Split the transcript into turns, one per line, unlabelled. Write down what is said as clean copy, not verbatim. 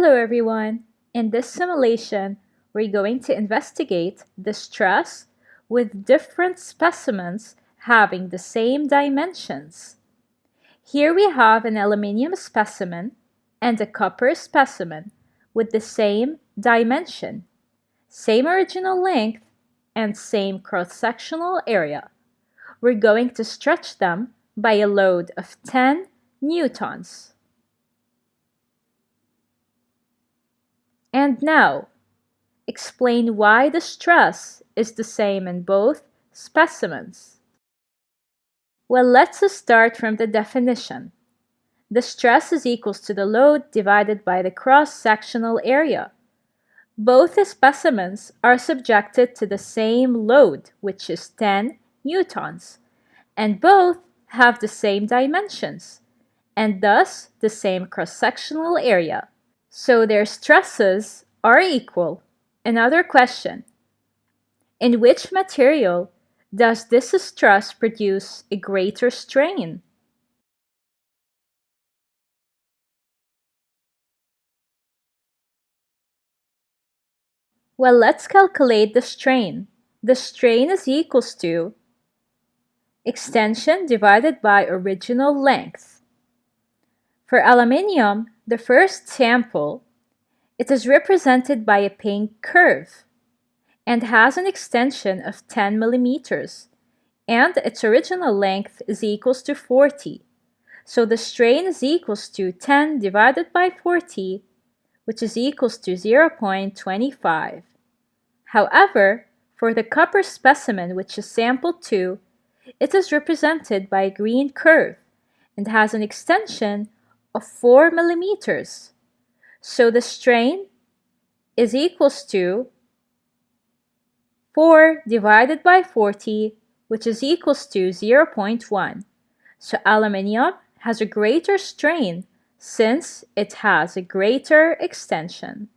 Hello everyone! In this simulation, we're going to investigate the stress with different specimens having the same dimensions. Here we have an aluminium specimen and a copper specimen with the same dimension, same original length, and same cross-sectional area. We're going to stretch them by a load of 10 newtons. And now, explain why the stress is the same in both specimens. Well, let's start from the definition. The stress is equals to the load divided by the cross-sectional area. Both specimens are subjected to the same load, which is 10 newtons, and both have the same dimensions, and thus the same cross-sectional area. So their stresses are equal. Another question: in which material does this stress produce a greater strain? Well, let's calculate the strain. The strain is equals to extension divided by original length. For aluminium, the first sample, it is represented by a pink curve and has an extension of 10 millimeters, and its original length is equals to 40. So the strain is equals to 10 divided by 40, which is equals to 0.25. However, for the copper specimen, which is sample 2, it is represented by a green curve and has an extension of 4 millimeters. So the strain is equals to 4 divided by 40, which is equals to 0.1. So aluminium has a greater strain since it has a greater extension.